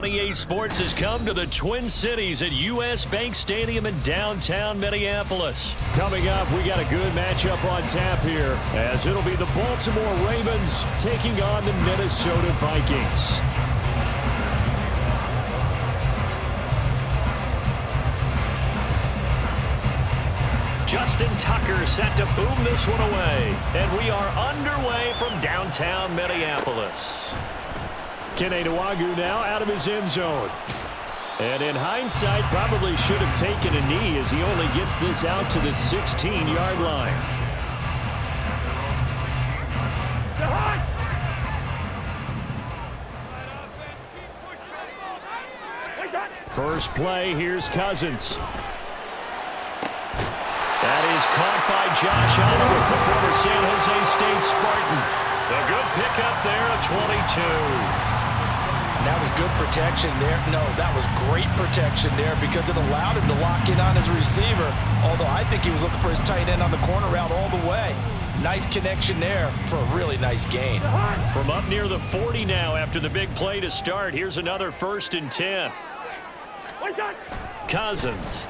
EA Sports has come to the Twin Cities at U.S. Bank Stadium in downtown Minneapolis. Coming up, we got a good matchup on tap here, as it'll be the Baltimore Ravens taking on the Minnesota Vikings. Justin Tucker set to boom this one away. And we are underway from downtown Minneapolis. Kene Nwangwu now out of his end zone. And in hindsight, probably should have taken a knee as he only gets this out to the 16-yard line. First play, here's Cousins. That is caught by Josh Oliver, the former San Jose State Spartan. A good pickup there of 22. That was good protection there. No, that was great protection there because it allowed him to lock in on his receiver, although I think he was looking for his tight end on the corner route all the way. Nice connection there for a really nice gain. From up near the 40 now after the big play to start, here's another 1st and 10. Cousins.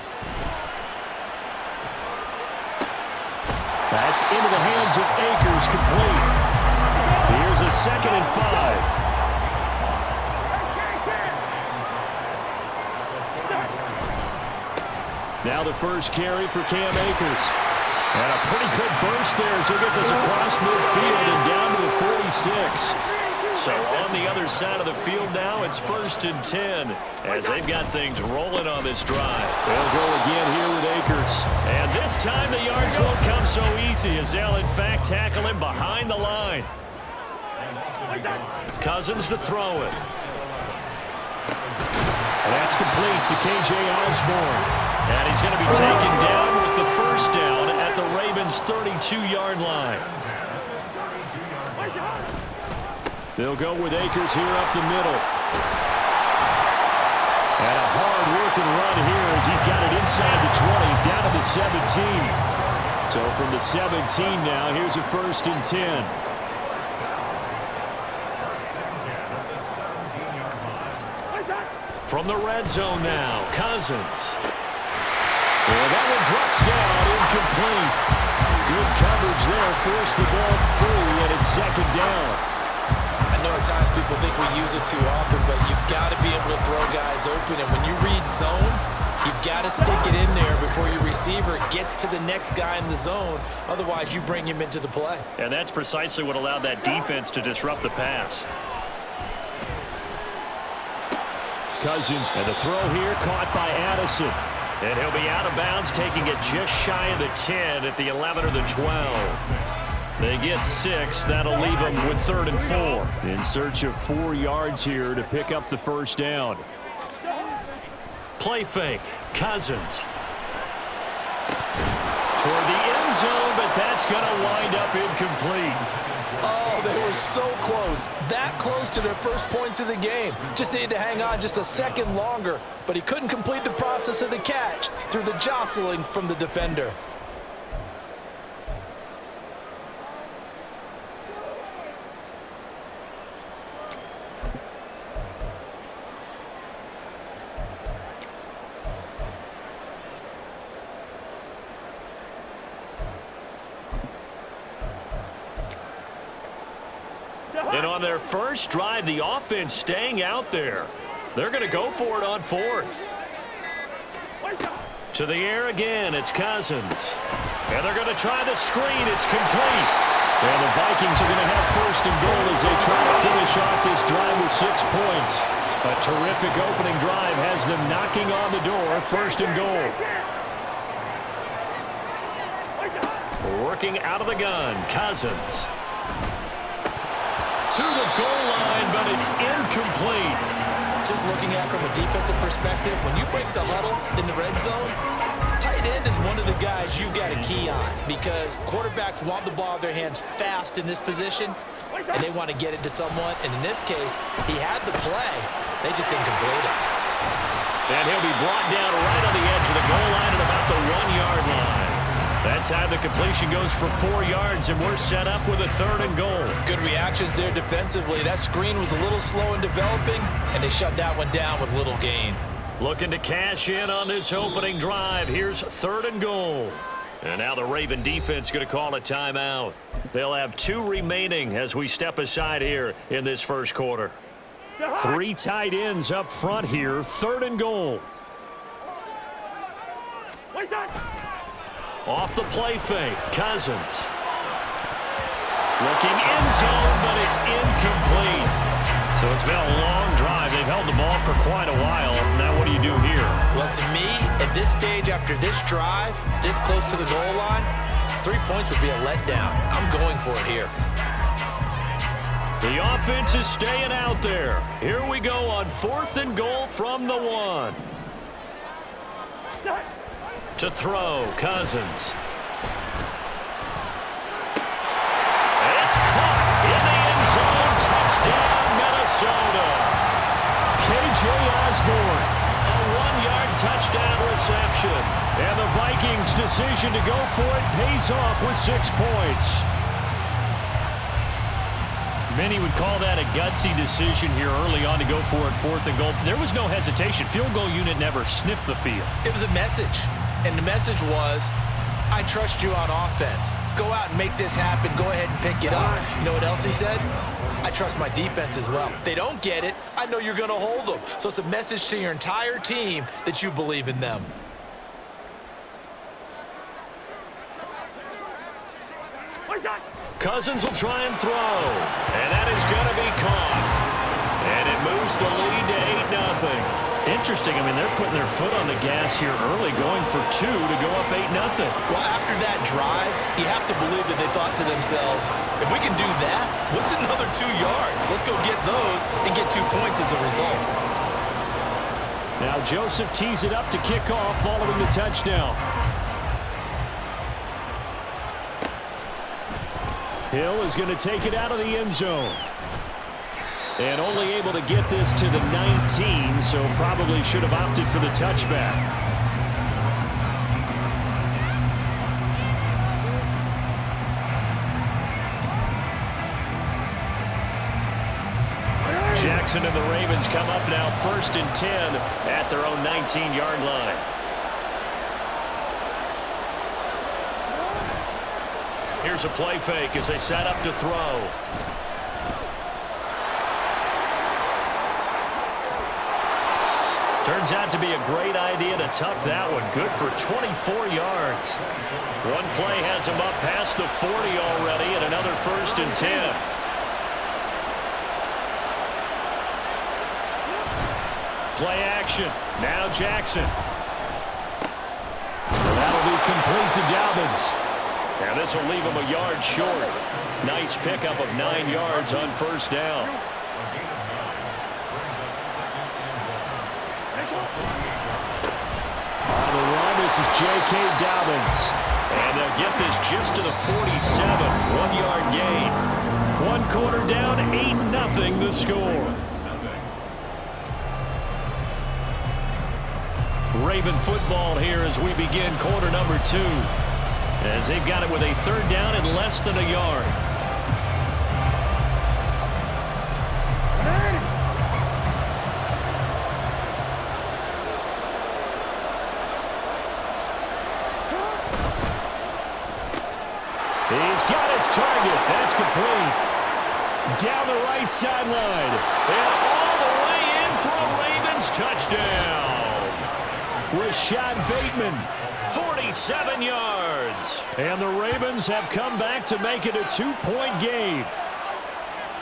That's into the hands of Akers, complete. Here's a 2nd and 5. Now the first carry for Cam Akers. And a pretty good burst there as he'll get this across midfield and down to the 46. So on the other side of the field now, it's 1st and 10 as they've got things rolling on this drive. They'll go again here with Akers. And this time the yards won't come so easy as they'll in fact tackle him behind the line. Cousins to throw it. That's complete to K.J. Osborne. And he's going to be taken down with the first down at the Ravens' 32-yard line. They'll go with Akers here up the middle. And a hard-working run here as he's got it inside the 20, down to the 17. So from the 17 now, here's a 1st and 10. From the red zone now, Cousins. And that one drops down, incomplete. Good coverage there, forced the ball through, and it's 2nd down. I know at times people think we use it too often, but you've got to be able to throw guys open. And when you read zone, you've got to stick it in there before your receiver gets to the next guy in the zone. Otherwise, you bring him into the play. And that's precisely what allowed that defense to disrupt the pass. Cousins, and the throw here caught by Addison. And he'll be out of bounds, taking it just shy of the 10 at the 11 or the 12. They get 6. That'll leave them with 3rd and 4. In search of 4 yards here to pick up the first down. Play fake. Cousins. Toward the end zone, but that's going to wind up incomplete. Oh, they were so close. That close to their first points of the game. Just needed to hang on just a second longer, but he couldn't complete the process of the catch through the jostling from the defender. And on their first drive, the offense staying out there. They're going to go for it on 4th. To the air again, it's Cousins. And they're going to try the screen. It's complete. And the Vikings are going to have 1st and goal as they try to finish off this drive with 6 points. A terrific opening drive has them knocking on the door. 1st and goal. Working out of the gun, Cousins. To the goal line, but it's incomplete. Just looking at it from a defensive perspective, when you break the huddle in the red zone, tight end is one of the guys you've got to key on because quarterbacks want the ball in their hands fast in this position, and they want to get it to someone. And in this case, he had the play. They just didn't complete it. And he'll be brought down right on the edge of the goal line at about the 1-yard line. That time the completion goes for 4 yards, and we're set up with a 3rd and goal. Good reactions there defensively. That screen was a little slow in developing, and they shut that one down with little gain. Looking to cash in on this opening drive. Here's 3rd and goal. And now the Raven defense going to call a timeout. They'll have 2 remaining as we step aside here in this first quarter. 3 tight ends up front here. 3rd and goal. Off the play fake, Cousins. Looking end zone, but it's incomplete. So it's been a long drive. They've held the ball for quite a while. Now what do you do here? Well, to me, at this stage after this drive, this close to the goal line, 3 points would be a letdown. I'm going for it here. The offense is staying out there. Here we go on 4th and goal from the 1. To throw, Cousins. It's caught in the end zone. Touchdown, Minnesota. K.J. Osborne, a 1-yard touchdown reception. And the Vikings' decision to go for it pays off with 6 points. Many would call that a gutsy decision here early on to go for it 4th and goal. There was no hesitation. Field goal unit never sniffed the field. It was a message. And the message was, I trust you on offense. Go out and make this happen. Go ahead and pick it up. You know what else he said? I trust my defense as well. If they don't get it, I know you're going to hold them. So it's a message to your entire team that you believe in them. Cousins will try and throw. And that is going to be caught. And it moves the lead to 8-0. Interesting. I mean, they're putting their foot on the gas here early, going for 2 to go up 8-0. Well, after that drive, you have to believe that they thought to themselves, if we can do that, what's another 2 yards? Let's go get those and get 2 points as a result. Now Joseph tees it up to kick off following the touchdown. Hill is going to take it out of the end zone. And only able to get this to the 19, so probably should have opted for the touchback. Jackson and the Ravens come up now 1st and 10 at their own 19-yard line. Here's a play fake as they set up to throw. Turns out to be a great idea to tuck that one. Good for 24 yards. One play has him up past the 40 already and another 1st and 10. Play action. Now Jackson. That'll be complete to Dobbins. And this will leave him a yard short. Nice pickup of 9 yards on 1st down. On the run, this is J.K. Dobbins. And they'll get this just to the 47. 1-yard gain. 1 quarter down, 8-0 the score. Raven football here as we begin quarter number 2. As they've got it with a 3rd down and less than a yard. He's got his target. That's complete. Down the right sideline. And all the way in for a Ravens touchdown. Rashad Bateman, 47 yards. And the Ravens have come back to make it a 2-point game.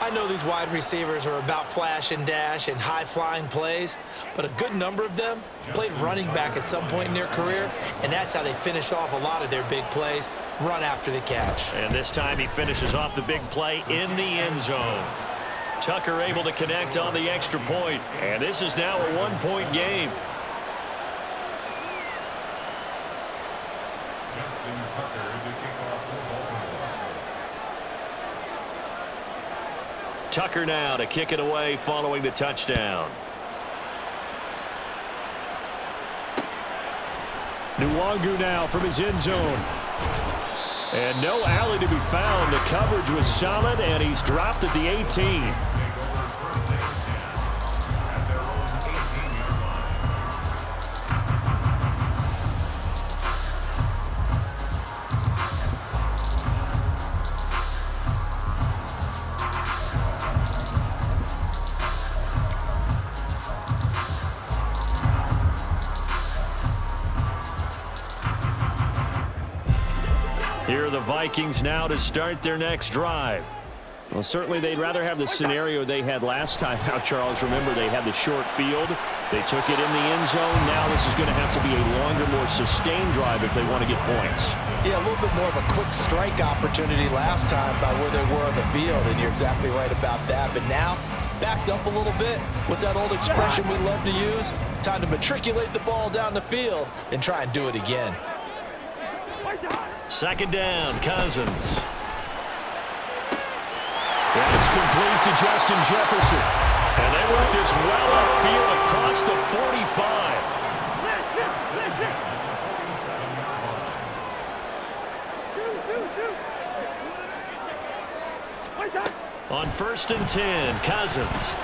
I know these wide receivers are about flash and dash and high-flying plays, but a good number of them played running back at some point in their career, and that's how they finish off a lot of their big plays, run after the catch. And this time he finishes off the big play in the end zone. Tucker able to connect on the extra point, and this is now a 1-point game. Tucker now to kick it away following the touchdown. Nwangu now from his end zone. And no alley to be found. The coverage was solid, and he's dropped at the 18. Here are the Vikings now to start their next drive. Well, certainly they'd rather have the scenario they had last time out, Charles. Remember, they had the short field. They took it in the end zone. Now this is going to have to be a longer, more sustained drive if they want to get points. Yeah, a little bit more of a quick strike opportunity last time by where they were on the field, and you're exactly right about that. But now, backed up a little bit. What's that old expression we love to use? Time to matriculate the ball down the field and try and do it again. Second down, Cousins. That's complete to Justin Jefferson. And they work this well upfield across the 45. On 1st and 10, Cousins.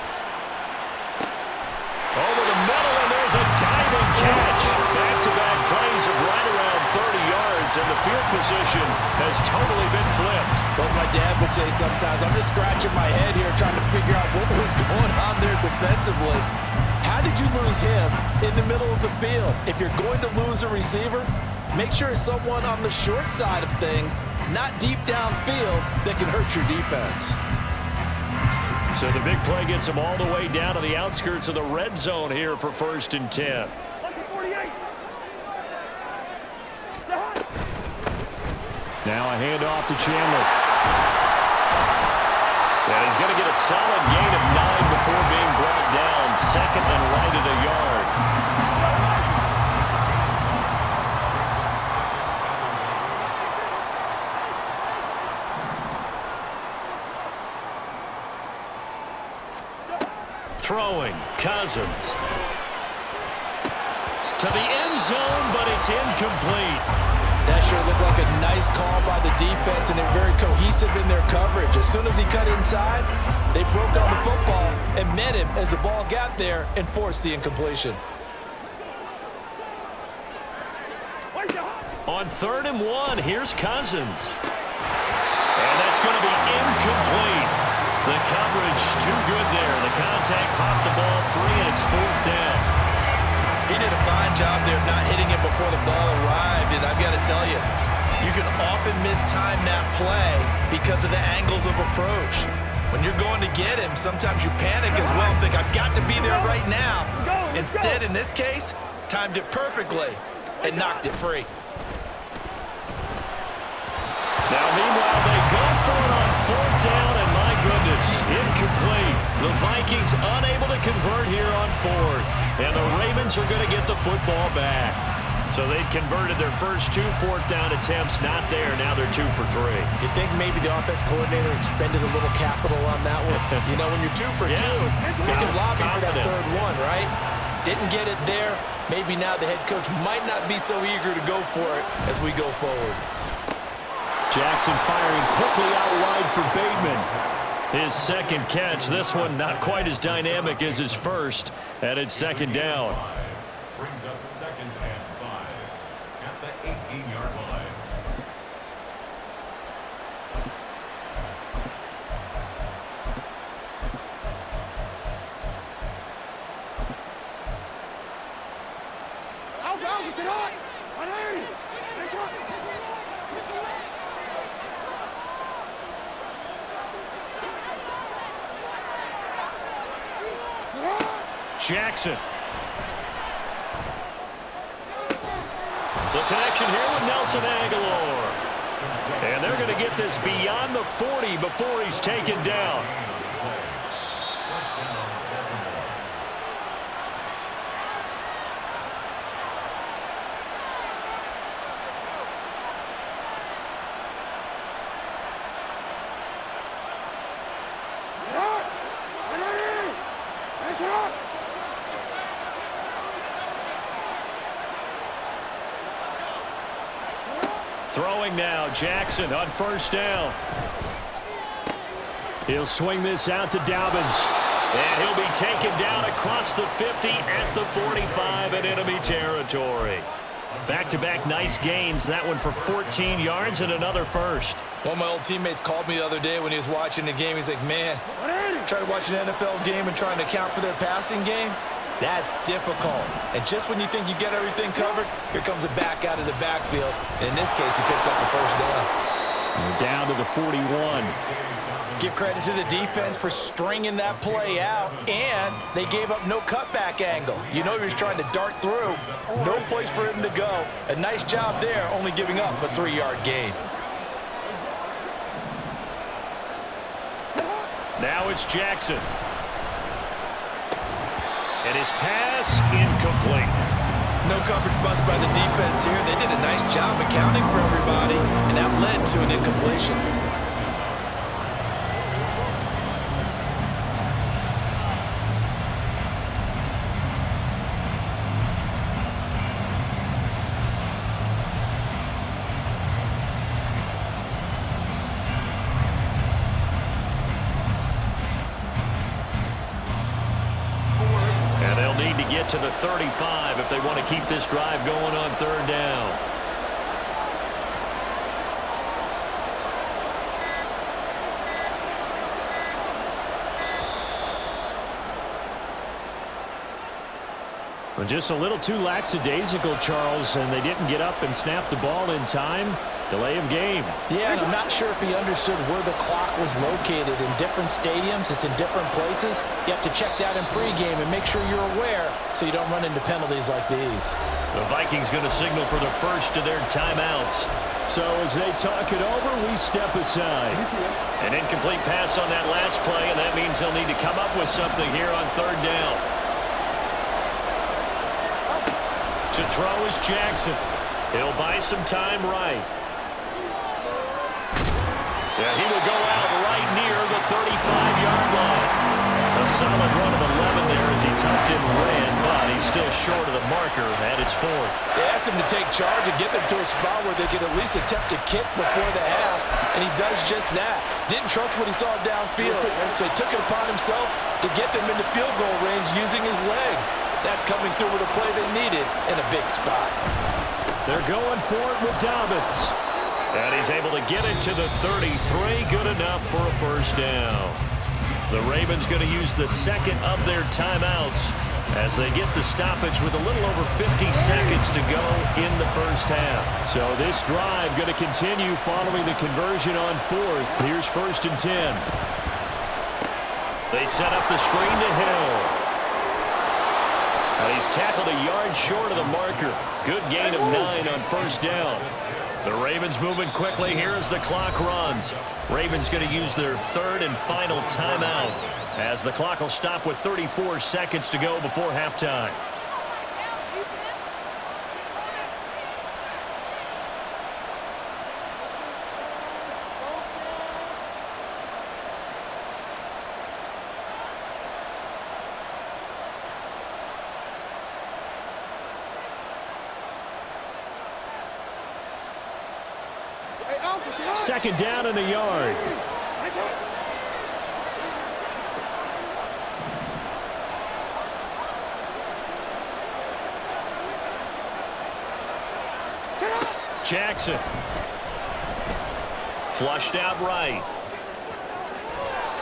Over the middle, and there's a diving catch. Back-to-back plays of right around 30 yards, and the field position has totally been flipped. Well, my dad would say sometimes, I'm just scratching my head here trying to figure out what was going on there defensively. How did you lose him in the middle of the field? If you're going to lose a receiver, make sure it's someone on the short side of things, not deep downfield, that can hurt your defense. So the big play gets them all the way down to the outskirts of the red zone here for 1st and 10. Now a handoff to Chandler. And he's going to get a solid gain of 9 before being brought down. Second and right at a yard. Throwing, Cousins. To the end zone, but it's incomplete. That sure looked like a nice call by the defense, and they're very cohesive in their coverage. As soon as he cut inside, they broke on the football and met him as the ball got there and forced the incompletion. On 3rd and 1, here's Cousins. And that's going to be incomplete. The coverage too good there. The contact popped the ball free, and it's 4th down. He did a fine job there of not hitting it before the ball arrived, and I've got to tell you, you can often mistime that play because of the angles of approach. When you're going to get him, sometimes you panic as well and think, I've got to be there right now. Instead, in this case, timed it perfectly and knocked it free. Now, meanwhile, they go for it on 4th down, and my goodness, incomplete. The Vikings unable to convert here on 4th, and the Ravens are going to get the football back. So they'd converted their first 2 4th down attempts, not there. Now they're 2 for 3. You think maybe the offense coordinator expended a little capital on that one? You know, when you're 2 for 2, you can lobby for that 3rd one, right? Didn't get it there. Maybe now the head coach might not be so eager to go for it as we go forward. Jackson firing quickly out wide for Bateman. His second catch. This one not quite as dynamic as his first, and it's 2nd down. Brings up 2nd and 5 at the 18-yard line. Jackson. The connection here with Nelson Aguilar. And they're going to get this beyond the 40 before he's taken down. Throwing now, Jackson on first down. He'll swing this out to Dobbins. And he'll be taken down across the 50 at the 45 in enemy territory. Back-to-back nice gains. That one for 14 yards and another first. One of my old teammates called me the other day when he was watching the game. He's like, man, trying to watch an NFL game and trying to account for their passing game? That's difficult. And just when you think you get everything covered, here comes a back out of the backfield. And in this case, he picks up the first down. And down to the 41. Give credit to the defense for stringing that play out, and they gave up no cutback angle. You know he was trying to dart through. No place for him to go. A nice job there, only giving up a 3-yard gain. Now it's Jackson. And his pass incomplete. No coverage bust by the defense here. They did a nice job accounting for everybody, and that led to an incompletion. To the 35 if they want to keep this drive going on third down. Well, just a little too lackadaisical, Charles, and they didn't get up and snap the ball in time. Delay of game. Yeah, and I'm not sure if he understood where the clock was located. In different stadiums, it's in different places. You have to check that in pregame and make sure you're aware so you don't run into penalties like these. The Vikings going to signal for the first of their timeouts. So as they talk it over, we step aside. An incomplete pass on that last play, and that means they'll need to come up with something here on third down. To throw is Jackson. He'll buy some time right. Yeah, he will go out right near the 35-yard line. A solid run of 11 there as he tucked in and ran, but he's still short of the marker, and it's fourth. They asked him to take charge and get them to a spot where they could at least attempt to kick before the half, and he does just that. Didn't trust what he saw downfield, so he took it upon himself to get them into field goal range using his legs. That's coming through with a play they needed in a big spot. They're going for it with Dobbins. And he's able to get it to the 33. Good enough for a first down. The Ravens going to use the second of their timeouts as they get the stoppage with a little over 50 seconds to go in the first half. So this drive going to continue following the conversion on fourth. Here's 1st and 10. They set up the screen to Hill. And he's tackled a yard short of the marker. Good gain of 9 on first down. The Ravens moving quickly here as the clock runs. Ravens going to use their third and final timeout as the clock will stop with 34 seconds to go before halftime. Second down and a yard. Jackson. Flushed out right.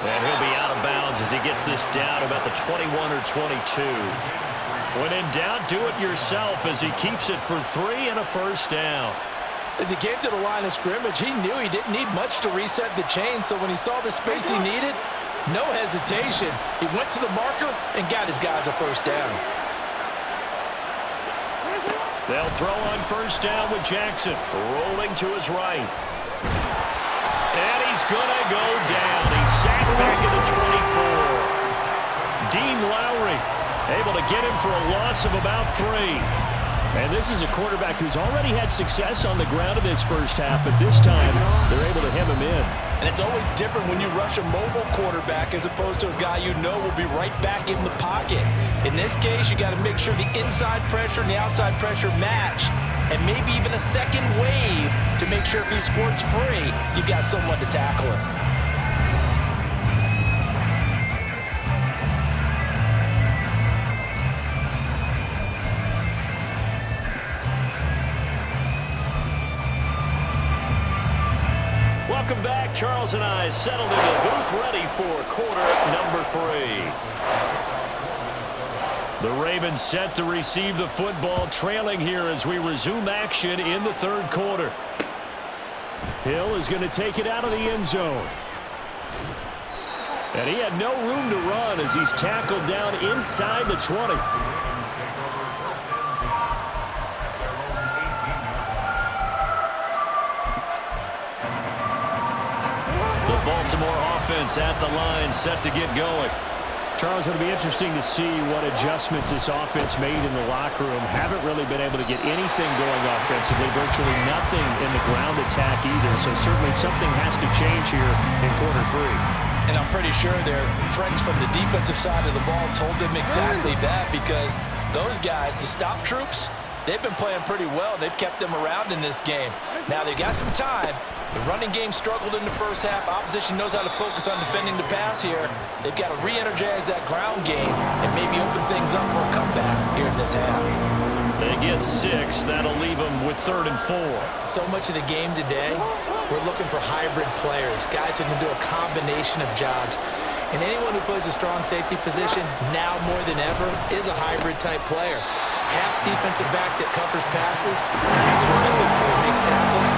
And he'll be out of bounds as he gets this down about the 21 or 22. When in doubt, do it yourself as he keeps it for 3 and a first down. As he came to the line of scrimmage, he knew he didn't need much to reset the chain, so when he saw the space he needed, no hesitation. He went to the marker and got his guys a first down. They'll throw on first down with Jackson, rolling to his right. And he's going to go down. He's sacked back at the 24. Dean Lowry able to get him for a loss of about 3. And this is a quarterback who's already had success on the ground in this first half, but this time they're able to hem him in. And it's always different when you rush a mobile quarterback as opposed to a guy you know will be right back in the pocket. In this case, you got to make sure the inside pressure and the outside pressure match, and maybe even a second wave to make sure if he squirts free, you got someone to tackle him. Welcome back. Charles and I settled into the booth ready for quarter number 3. The Ravens set to receive the football, trailing here as we resume action in the third quarter. Hill is going to take it out of the end zone. And he had no room to run as he's tackled down inside the 20. Baltimore offense at the line, set to get going. Charles, it'll be interesting to see what adjustments this offense made in the locker room. Haven't really been able to get anything going offensively, virtually nothing in the ground attack either. So certainly something has to change here in quarter 3. And I'm pretty sure their friends from the defensive side of the ball told them exactly that, because those guys, the stop troops, they've been playing pretty well. They've kept them around in this game. Now they got some time. The running game struggled in the first half. Opposition knows how to focus on defending the pass here. They've got to re-energize that ground game and maybe open things up for a comeback here in this half. They get 6. That'll leave them with 3rd and 4. So much of the game today, we're looking for hybrid players, guys who can do a combination of jobs. And anyone who plays a strong safety position, now more than ever, is a hybrid-type player. Half defensive back that covers passes, and half linebacker that makes tackles.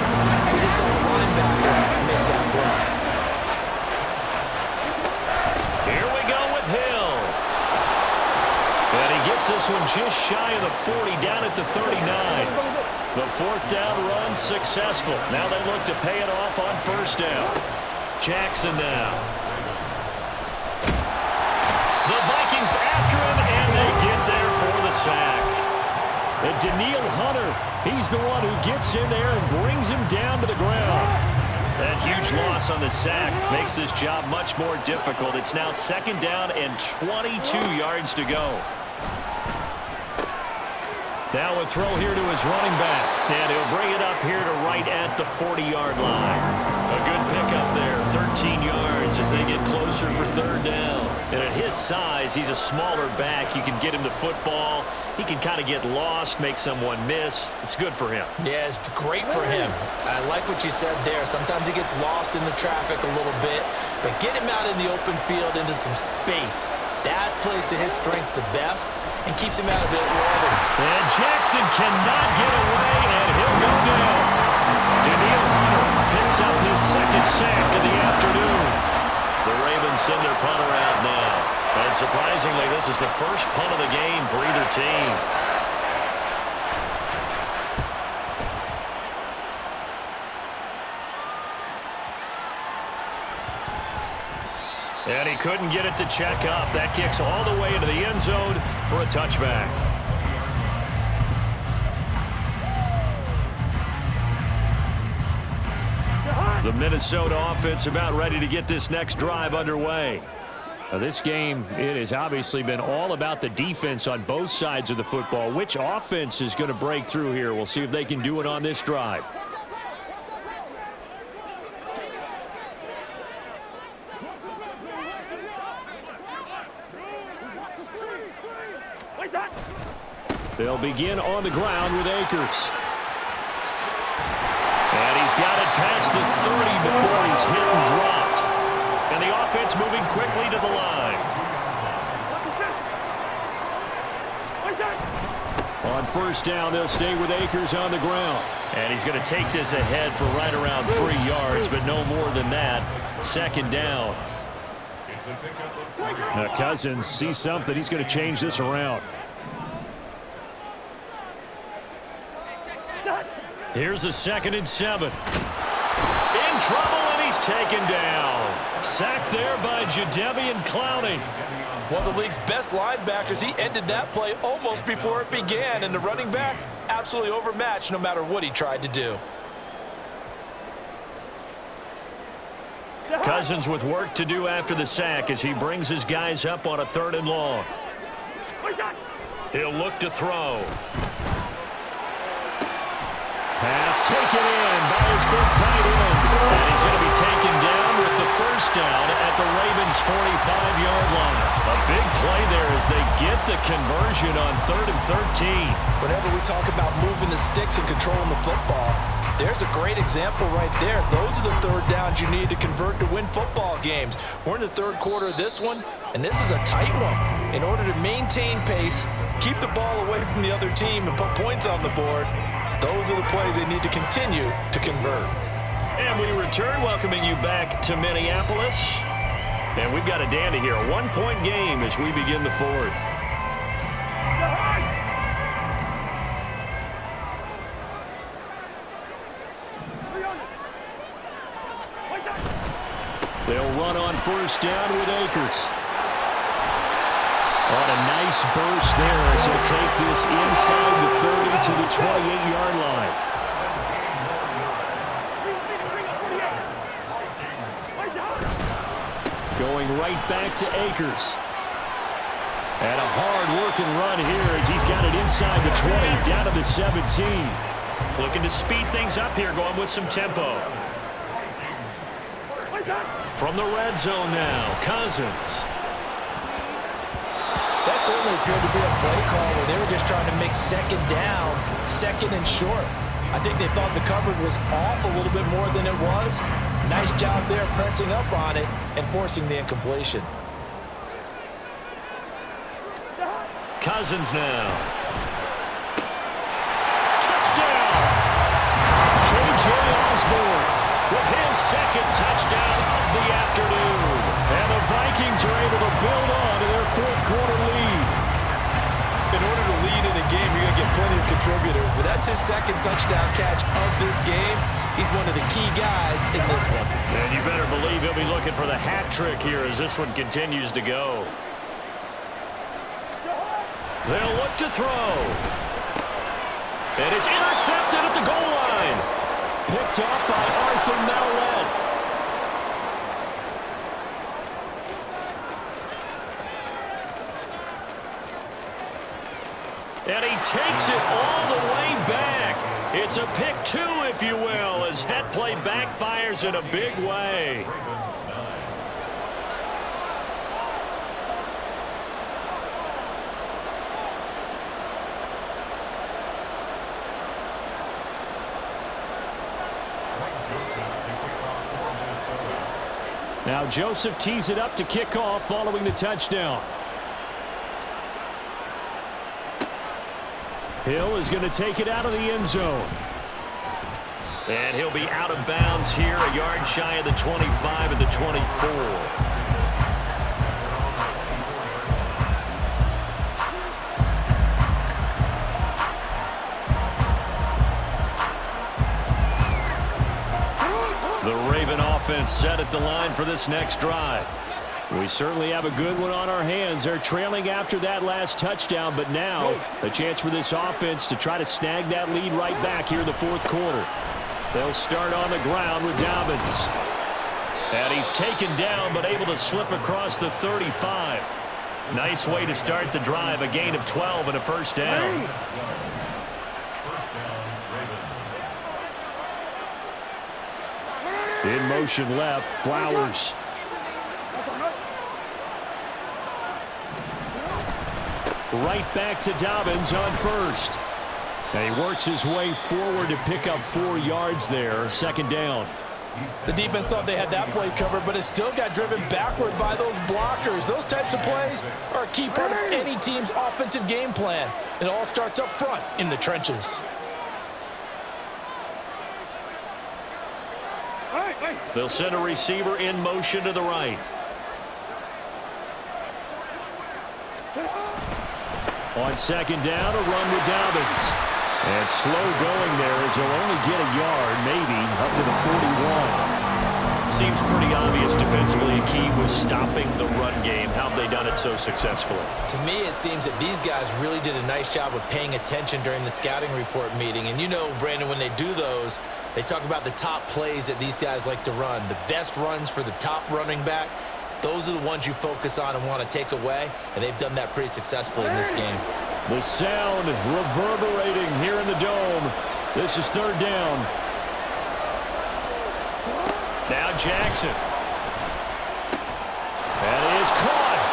We just saw the linebacker make that play. Here we go with Hill. And he gets this one just shy of the 40, down at the 39. The 4th down run successful. Now they look to pay it off on 1st down. Jackson now. The Vikings after him, and they get there for the sack. And Daniil Hunter, he's the one who gets in there and brings him down to the ground. That huge loss on the sack makes this job much more difficult. It's now 2nd down and 22 yards to go. Now a throw here to his running back, and he'll bring it up here to right at the 40-yard line. A good pickup there, 13 yards as they get closer for 3rd down. And at his size, he's a smaller back. You can get him to football. He can kind of get lost, make someone miss. It's good for him. Yeah, it's great for him. I like what you said there. Sometimes he gets lost in the traffic a little bit, but get him out in the open field into some space. That plays to his strengths the best and keeps him out of it wherever. And Jackson cannot get away, and he'll go down. Daniil Hunter picks up his 2nd sack of the afternoon. The Ravens send their punter out now. And surprisingly, this is the first punt of the game for either team. And he couldn't get it to check up. That kicks all the way into the end zone for a touchback. The Minnesota offense about ready to get this next drive underway. Now this game, it has obviously been all about the defense on both sides of the football. Which offense is going to break through here? We'll see if they can do it on this drive. They'll begin on the ground with Akers. And he's got it past the 30 before he's hit and dropped. And the offense moving quickly to the line. On 1st down, they'll stay with Akers on the ground. And he's going to take this ahead for right around 3 yards, but no more than that. 2nd down. Now Cousins sees something. He's going to change this around. Here's a 2nd and 7. In trouble, and he's taken down. Sacked there by Jadeveon Clowney. One of the league's best linebackers. He ended that play almost before it began, and the running back absolutely overmatched no matter what he tried to do. Cousins with work to do after the sack as he brings his guys up on a 3rd and long. He'll look to throw. Pass taken in by his big tight end. And he's going to be taken down with the 1st down at the Ravens' 45-yard line. A big play there as they get the conversion on 3rd and 13. Whenever we talk about moving the sticks and controlling the football, there's a great example right there. Those are the 3rd downs you need to convert to win football games. We're in the 3rd quarter of this one, and this is a tight one. In order to maintain pace, keep the ball away from the other team, and put points on the board, those are the plays they need to continue to convert. And we return, welcoming you back to Minneapolis. And we've got a dandy here. A 1-point game as we begin the 4th. They'll run on 1st down with Akers. On a nice burst there as he'll take this inside the 30 to the 28-yard line. Going right back to Akers. And a hard-working run here as he's got it inside the 20, down to the 17. Looking to speed things up here, going with some tempo. From the red zone now, Cousins. That certainly appeared to be a play call where they were just trying to make 2nd down, 2nd and short. I think they thought the coverage was off a little bit more than it was. Nice job there pressing up on it and forcing the incompletion. Cousins now. Touchdown! K.J. Osborne with his 2nd touchdown of the afternoon. And the Vikings are able to build on to their 4th quarter lead. In order to lead in a game, you're going to get plenty of contributors, but that's his 2nd touchdown catch of this game. He's one of the key guys in this one. And you better believe he'll be looking for the hat trick here as this one continues to go. They'll look to throw. And it's intercepted at the goal line. Picked up by Arthur Mellette. And he takes it all the way back. It's a pick 2, if you will, as that play backfires in a big way. Now Joseph tees it up to kick off following the touchdown. Hill is going to take it out of the end zone. And he'll be out of bounds here, a yard shy of the 25 and the 24. The Raven offense set at the line for this next drive. We certainly have a good one on our hands. They're trailing after that last touchdown, but now a chance for this offense to try to snag that lead right back here in the 4th quarter. They'll start on the ground with Dobbins. And he's taken down, but able to slip across the 35. Nice way to start the drive, a gain of 12 and a 1st down. In motion left, Flowers. Right back to Dobbins on 1st. And he works his way forward to pick up 4 yards there, 2nd down. The defense thought they had that play covered, but it still got driven backward by those blockers. Those types of plays are a key part of any team's offensive game plan. It all starts up front in the trenches. They'll send a receiver in motion to the right. On 2nd down, a run with Dobbins. And slow going there as he'll only get a yard, maybe, up to the 41. Seems pretty obvious defensively. A key was stopping the run game. How have they done it so successfully? To me, it seems that these guys really did a nice job of paying attention during the scouting report meeting. And you know, Brandon, when they do those, they talk about the top plays that these guys like to run. The best runs for the top running back, those are the ones you focus on and want to take away. And they've done that pretty successfully in this game. The sound reverberating here in the Dome. This is third down. Now Jackson. That is caught.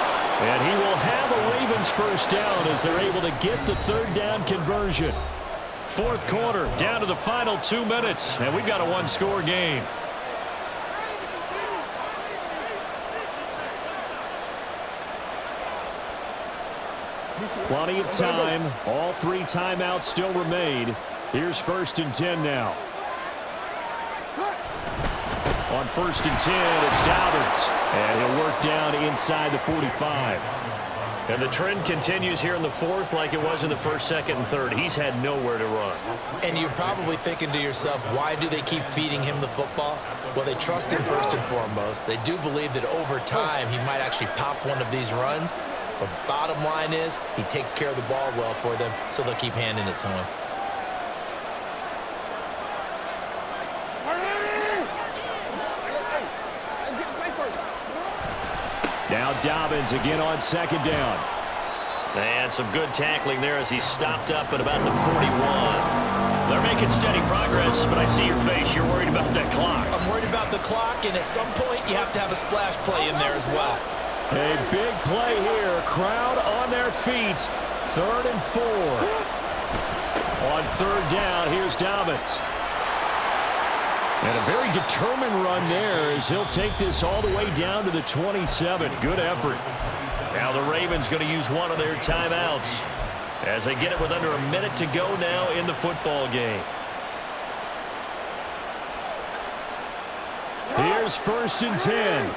And he will have a Ravens first down as they're able to get the third down conversion. Fourth quarter, down to the final 2 minutes. And we've got a one-score game. Plenty of time. All 3 timeouts still remain. Here's 1st and 10 now. On 1st and 10, it's Dobbins. And he'll work down inside the 45. And the trend continues here in the fourth like it was in the first, second, and third. He's had nowhere to run. And you're probably thinking to yourself, why do they keep feeding him the football? Well, they trust him first and foremost. They do believe that over time he might actually pop one of these runs. But bottom line is he takes care of the ball well for them, so they'll keep handing it to him. Now Dobbins again on 2nd down. And some good tackling there as he stopped up at about the 41. They're making steady progress, but I see your face. You're worried about that clock. I'm worried about the clock, and at some point you have to have a splash play in there as well. A big play here. Crowd on their feet. 3rd and 4. On 3rd down, here's Dobbins. And a very determined run there as he'll take this all the way down to the 27. Good effort. Now the Ravens going to use one of their timeouts as they get it with under a minute to go now in the football game. Here's 1st and 10.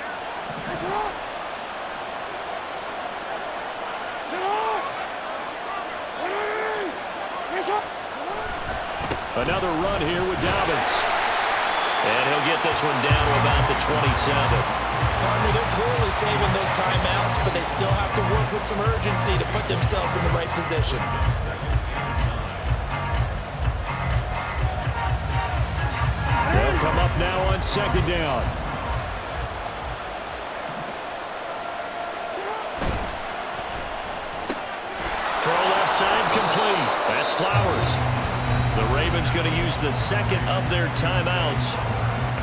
Another run here with Dobbins. And he'll get this one down to about the 27. Partner, they're clearly saving those timeouts, but they still have to work with some urgency to put themselves in the right position. They'll come up now on 2nd down. Throw left side complete. That's Flowers. The Ravens going to use the second of their timeouts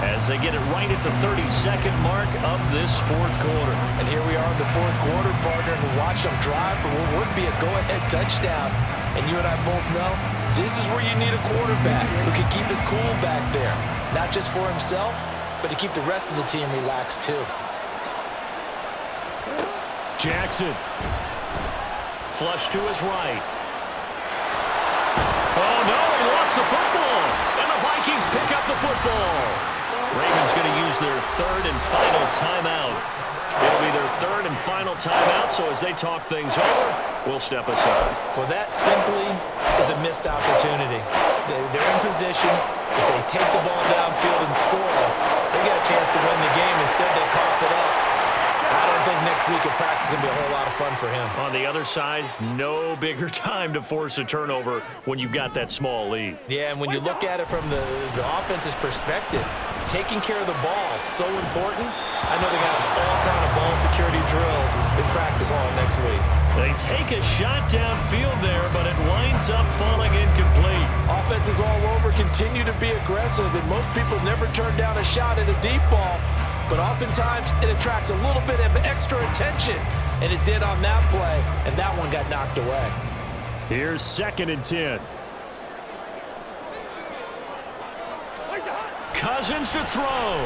as they get it right at the 32nd mark of this fourth quarter. And here we are in the fourth quarter, partner, and watch them drive for what would be a go-ahead touchdown. And you and I both know this is where you need a quarterback who can keep his cool back there. Not just for himself, but to keep the rest of the team relaxed too. Jackson. Flush to his right. Oh, no, he lost the football. And the Vikings pick up the football. Ravens going to use their 3rd and final timeout. It'll be their 3rd and final timeout, so as they talk things over, we'll step aside. Well, that simply is a missed opportunity. They're in position. If they take the ball downfield and score, they got a chance to win the game. Instead, they cough it up. I don't think next week at practice is going to be a whole lot of fun for him. On the other side, no bigger time to force a turnover when you've got that small lead. Yeah, and when you look at it from the offense's perspective, taking care of the ball is so important. I know they're going to have all kind of ball security drills in practice all next week. They take a shot downfield there, but it winds up falling incomplete. Offenses all over continue to be aggressive, and most people never turn down a shot at a deep ball. But oftentimes, it attracts a little bit of extra attention. And it did on that play, and that one got knocked away. Here's 2nd and 10. Cousins to throw.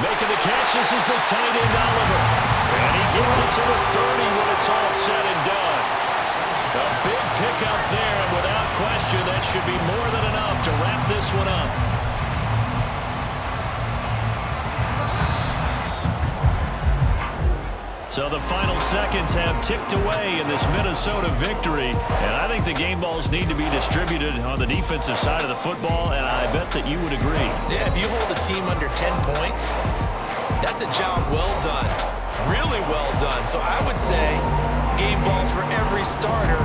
Making the catch, this is the tight end, Oliver. And he gets it to the 30 when it's all said and done. A big pickup there, and without question, that should be more than enough to wrap this one up. So the final seconds have ticked away in this Minnesota victory. And I think the game balls need to be distributed on the defensive side of the football, and I bet that you would agree. Yeah, if you hold a team under 10 points, that's a job well done. Really well done. So I would say game balls for every starter.